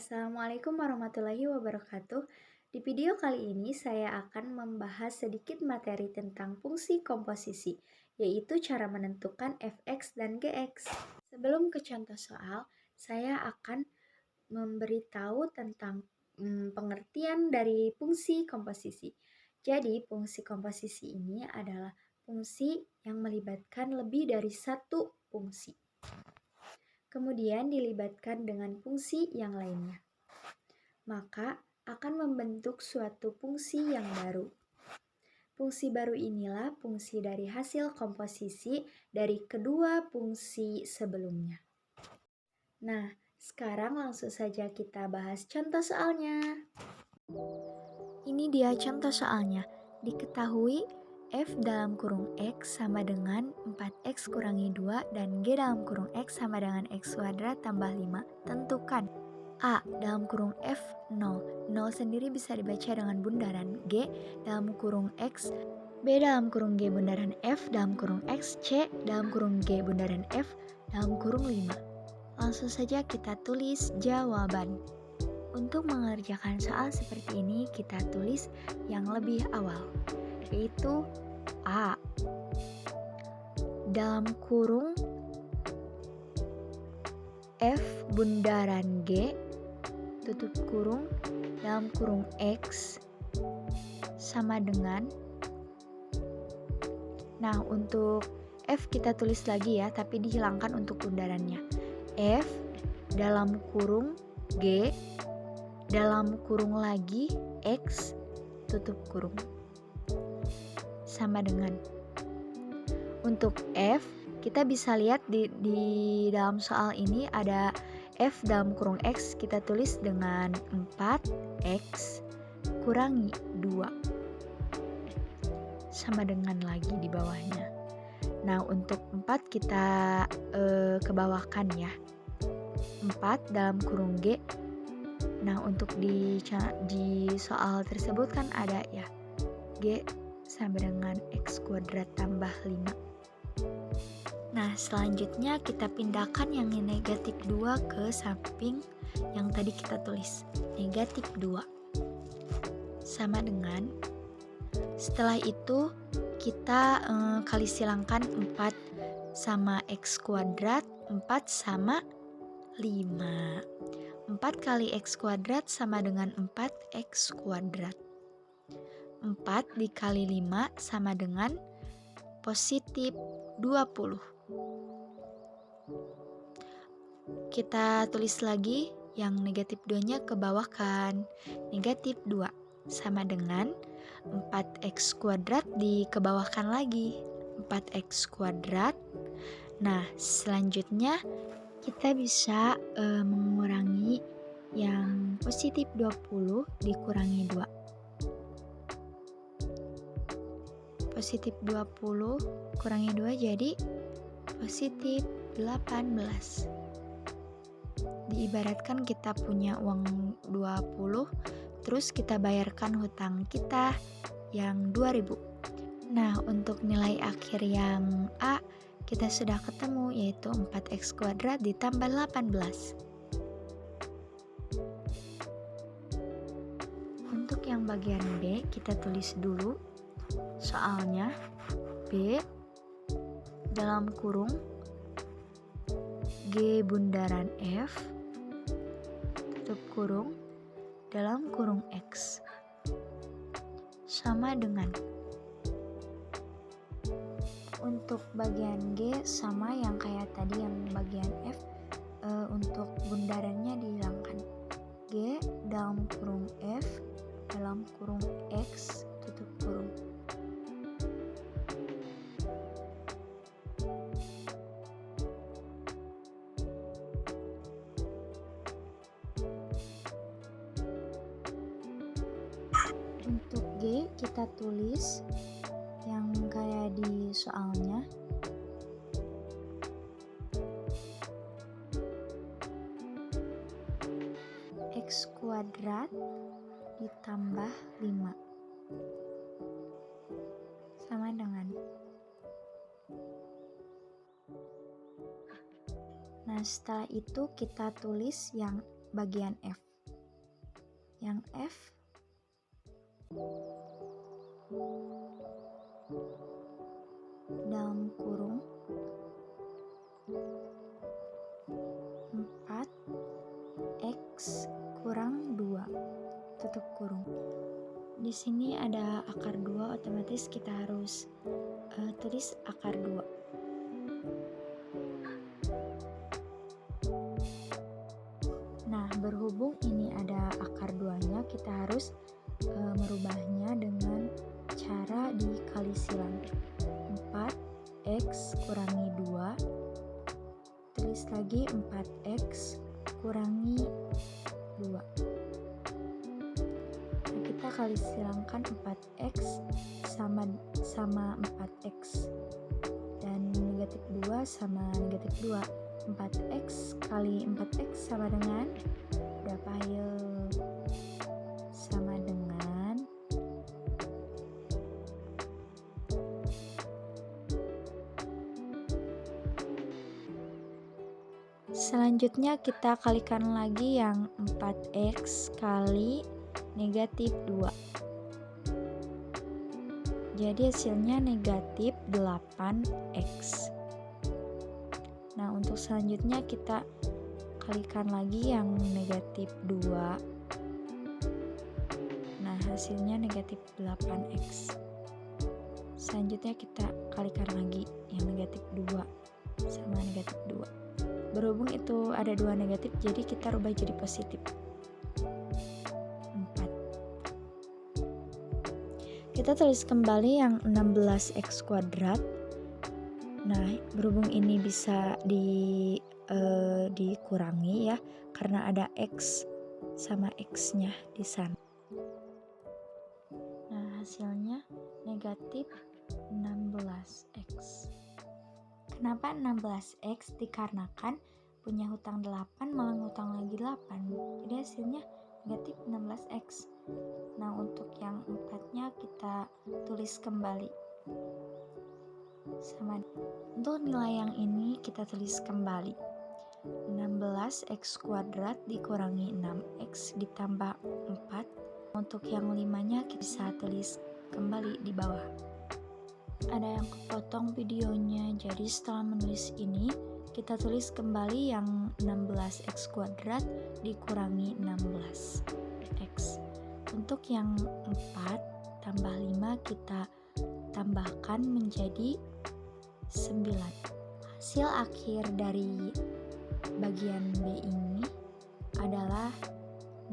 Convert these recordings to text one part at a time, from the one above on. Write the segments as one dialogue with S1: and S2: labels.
S1: Assalamualaikum warahmatullahi wabarakatuh. Di video kali ini saya akan membahas sedikit materi tentang fungsi komposisi, yaitu cara menentukan fx dan gx. Sebelum ke contoh soal, saya akan memberitahu tentang pengertian dari fungsi komposisi. Jadi, fungsi komposisi ini adalah fungsi yang melibatkan lebih dari satu fungsi, kemudian dilibatkan dengan fungsi yang lainnya, maka akan membentuk suatu fungsi yang baru. Fungsi baru inilah fungsi dari hasil komposisi dari kedua fungsi sebelumnya. Nah, sekarang langsung saja kita bahas contoh soalnya. Ini dia contoh soalnya. Diketahui f dalam kurung x sama dengan 4x kurangi 2 dan g dalam kurung x sama dengan x kuadrat tambah 5. Tentukan a dalam kurung f 0. 0 sendiri bisa dibaca dengan bundaran g dalam kurung x, b dalam kurung g bundaran f dalam kurung x, c dalam kurung g bundaran f dalam kurung 5. Langsung saja kita tulis jawaban. Untuk mengerjakan soal seperti ini, kita tulis yang lebih awal, yaitu A dalam kurung F bundaran G tutup kurung dalam kurung X sama dengan, nah untuk F kita tulis lagi ya, tapi dihilangkan untuk bundarannya. F dalam kurung G dalam kurung lagi X tutup kurung sama dengan, untuk F kita bisa lihat di dalam soal ini ada F dalam kurung X, kita tulis dengan 4X kurangi 2 sama dengan lagi di bawahnya. Nah untuk 4 kita kebawahkan ya, 4 dalam kurung G. Nah untuk di soal tersebut kan ada ya G sama dengan X kuadrat tambah 5. Nah selanjutnya kita pindahkan yang negatif 2 ke samping yang tadi kita tulis, negatif 2 sama dengan, setelah itu kita kali silangkan 4 sama X kuadrat, 4 sama 5. 4 kali X kuadrat sama dengan 4X kuadrat. 4 dikali 5 sama dengan positif 20. Kita tulis lagi yang negatif 2-nya ke bawah kan. Negatif 2 sama dengan 4X kuadrat dikebawahkan lagi. 4X kuadrat. Nah, selanjutnya kita bisa mengurangi yang positif 20 dikurangi 2. Positif 20 kurangi 2 jadi positif 18. Diibaratkan kita punya uang 20, terus kita bayarkan hutang kita yang 2000. Nah, untuk nilai akhir yang A kita sudah ketemu, yaitu 4X kuadrat ditambah 18. Untuk yang bagian B kita tulis dulu soalnya. B dalam kurung G bundaran F tutup kurung dalam kurung X sama dengan, untuk bagian G sama yang kayak tadi yang bagian F, untuk bundarannya dihilangkan. G dalam kurung F dalam kurung X tutup kurung. Untuk G kita tulis yang kayak di soalnya, X kuadrat ditambah 5 sama dengan, nah setelah itu kita tulis yang bagian F. Yang F dalam kurung 4x kurang 2 tutup kurung. Di sini ada akar 2, otomatis kita harus tulis akar 2. Nah, berhubung ini ada akar 2-nya, kita harus merubahnya dengan cara dikali silang. 4x kurangi 2, tulis lagi 4x kurangi 2. Nah, kita kali silangkan 4x sama 4x, dan negatif 2 sama negatif 2. 4x kali 4x sama dengan berapa? Ayo, sama dengan selanjutnya kita kalikan lagi yang 4x kali negatif 2. Jadi hasilnya negatif 8x. Nah, untuk selanjutnya kita kalikan lagi yang negatif 2. Nah, hasilnya negatif 8x. Selanjutnya kita kalikan lagi yang negatif 2 sama negatif 2. Berhubung itu ada 2 negatif, jadi kita rubah jadi positif 4. Kita tulis kembali yang 16x kuadrat. Nah, berhubung ini bisa dikurangi ya, karena ada x sama x-nya di sana. Nah, hasilnya negatif 16x. Kenapa 16x? Dikarenakan punya hutang 8 malah ngutang lagi 8. Jadi hasilnya negatif 16x. Nah, untuk yang 4-nya kita tulis kembali. Sama untuk nilai yang ini kita tulis kembali 16x kuadrat dikurangi 6x ditambah 4. Untuk yang 5-nya kita bisa tulis kembali di bawah. Ada yang kepotong videonya, jadi setelah menulis ini kita tulis kembali yang 16x kuadrat dikurangi 16x. Untuk yang 4 tambah 5 kita tambahkan menjadi 9. Hasil akhir dari bagian B ini adalah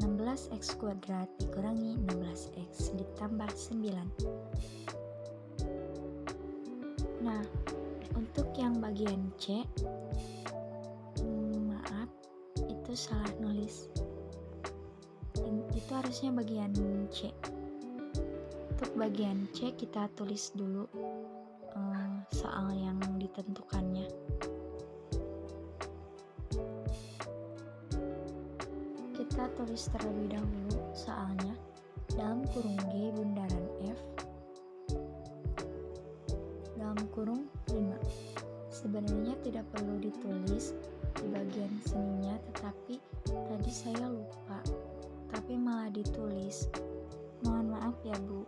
S1: 16x kuadrat dikurangi 16x ditambah 9. Nah, untuk yang bagian C, maaf, itu salah nulis. Itu harusnya bagian C. Untuk bagian C kita tulis dulu soal yang ditentukannya. Kita tulis terlebih dahulu soalnya. Dalam kurung G bundaran F dalam kurung 5. Sebenarnya tidak perlu ditulis di bagian sininya, tetapi tadi saya lupa, tapi malah ditulis. Mohon maaf ya Bu.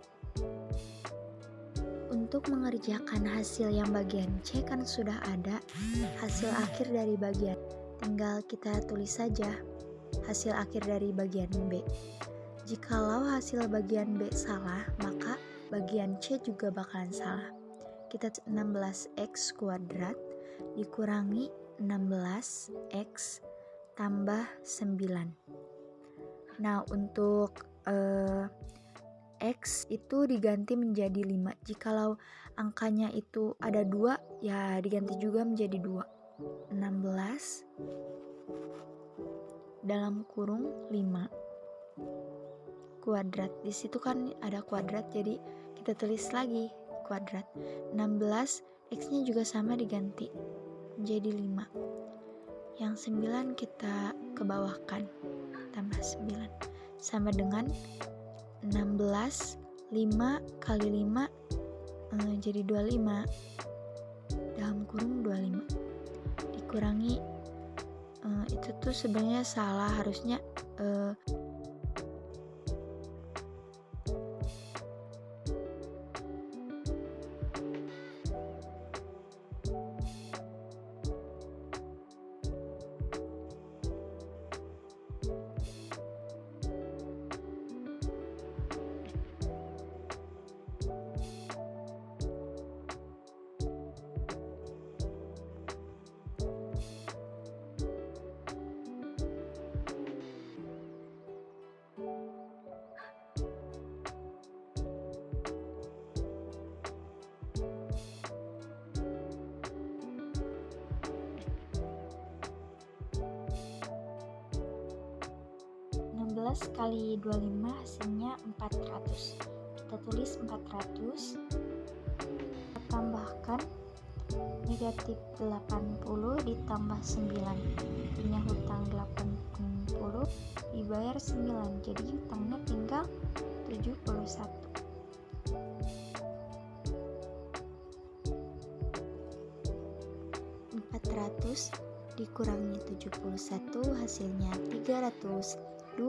S1: Untuk mengerjakan hasil yang bagian C kan sudah ada hasil akhir dari bagian, tinggal kita tulis saja hasil akhir dari bagian B. Jikalau hasil bagian B salah, maka bagian C juga bakalan salah. Kita 16x kuadrat dikurangi 16x tambah 9. Nah, untuk X itu diganti menjadi 5. Jikalau angkanya itu ada 2, ya diganti juga menjadi 2. 16 dalam kurung 5 kuadrat. Di situ kan ada kuadrat, jadi kita tulis lagi kuadrat. 16 X-nya juga sama diganti menjadi 5. Yang 9 kita kebawahkan, tambah 9 sama dengan 16, 5 kali 5 jadi 25 dalam kurung 25 dikurangi itu tuh sebenarnya salah, harusnya kali 25 hasilnya 400. Kita tulis 400. Kita tambahkan negatif 80 ditambah 9. Punya hutang 80 dibayar 9. Jadi hutangnya tinggal 71. 400 dikurangi 71 hasilnya 329.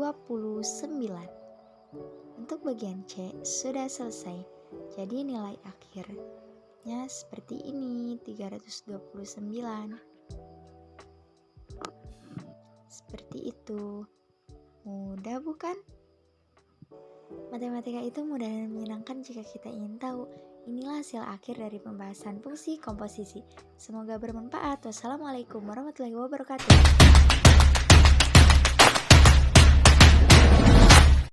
S1: Untuk bagian C sudah selesai. Jadi nilai akhirnya seperti ini, 329. Seperti itu. Mudah bukan? Matematika itu mudah dan menyenangkan jika kita ingin tahu. Inilah hasil akhir dari pembahasan fungsi komposisi. Semoga bermanfaat. Wassalamualaikum warahmatullahi wabarakatuh.